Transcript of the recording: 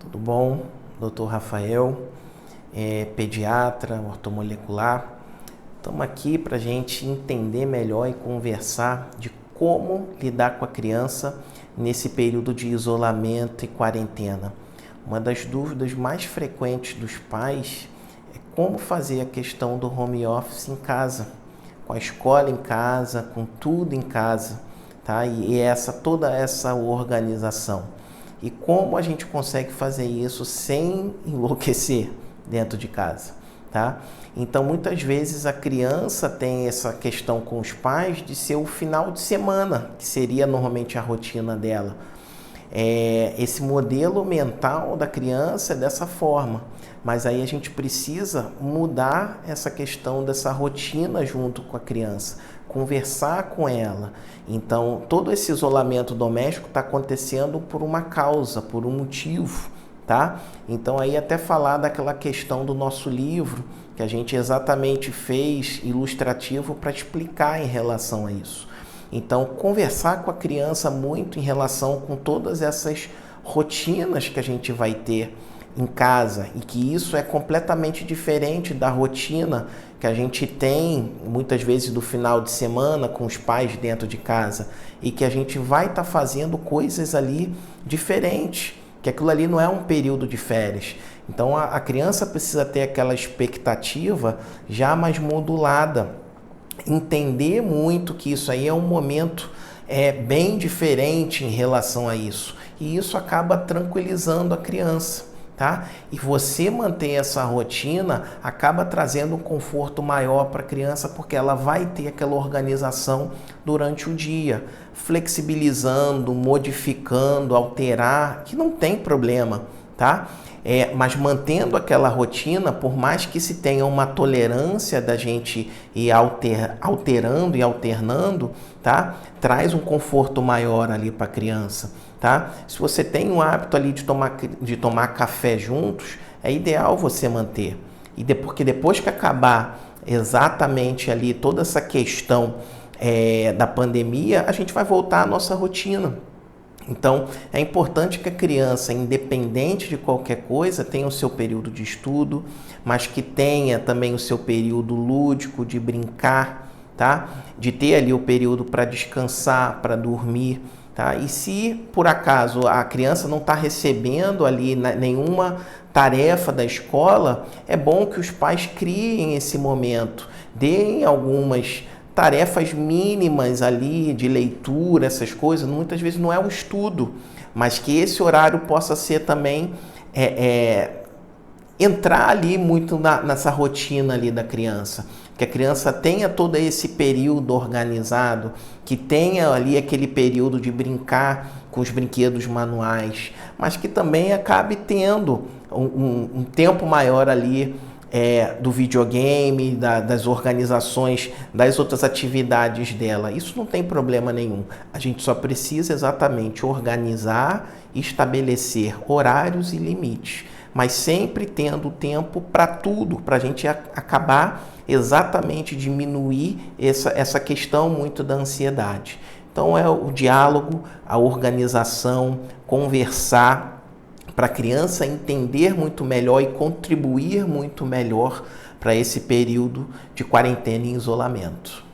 Tudo bom? Dr. Rafael, pediatra, ortomolecular. Estamos aqui para a gente entender melhor e conversar de como lidar com a criança nesse período de isolamento e quarentena. Uma das dúvidas mais frequentes dos pais é como fazer a questão do home office em casa, com a escola em casa, com tudo em casa, tá? E toda essa organização. E como a gente consegue fazer isso sem enlouquecer dentro de casa, tá? Então, muitas vezes a criança tem essa questão com os pais de ser o final de semana, que seria normalmente a rotina dela. Esse modelo mental da criança é dessa forma, mas aí a gente precisa mudar essa questão dessa rotina junto com a criança, conversar com ela. Então, todo esse isolamento doméstico está acontecendo por uma causa, por um motivo, tá? Então, aí até falar daquela questão do nosso livro, que a gente exatamente fez ilustrativo para explicar em relação a isso. Então, conversar com a criança muito em relação com todas essas rotinas que a gente vai ter em casa e que isso é completamente diferente da rotina que a gente tem muitas vezes do final de semana com os pais dentro de casa e que a gente vai estar fazendo coisas ali diferentes, que aquilo ali não é um período de férias. Então, a criança precisa ter aquela expectativa já mais modulada, entender muito que isso aí é um momento bem diferente em relação a isso. E isso acaba tranquilizando a criança, tá? E você manter essa rotina acaba trazendo um conforto maior para a criança, porque ela vai ter aquela organização durante o dia, flexibilizando, modificando, alterar, que não tem problema, tá? Mas mantendo aquela rotina, por mais que se tenha uma tolerância da gente ir alterando e alternando, tá? Traz um conforto maior ali para a criança, tá? Se você tem um hábito ali de tomar café juntos, é ideal você manter. Porque depois que acabar exatamente ali toda essa questão da pandemia, a gente vai voltar à nossa rotina. Então, é importante que a criança, independente de qualquer coisa, tenha o seu período de estudo, mas que tenha também o seu período lúdico de brincar, tá? De ter ali o período para descansar, para dormir, tá? E se, por acaso, a criança não está recebendo ali nenhuma tarefa da escola, é bom que os pais criem esse momento, deem algumas tarefas mínimas ali de leitura, essas coisas, muitas vezes não é o estudo, mas que esse horário possa ser também entrar ali muito nessa rotina ali da criança, que a criança tenha todo esse período organizado, que tenha ali aquele período de brincar com os brinquedos manuais, mas que também acabe tendo um tempo maior ali do videogame, das organizações, das outras atividades dela. Isso não tem problema nenhum. A gente só precisa exatamente organizar e estabelecer horários e limites, mas sempre tendo tempo para tudo, para a gente acabar exatamente diminuir essa questão muito da ansiedade. Então é o diálogo, a organização, conversar, para a criança entender muito melhor e contribuir muito melhor para esse período de quarentena e isolamento.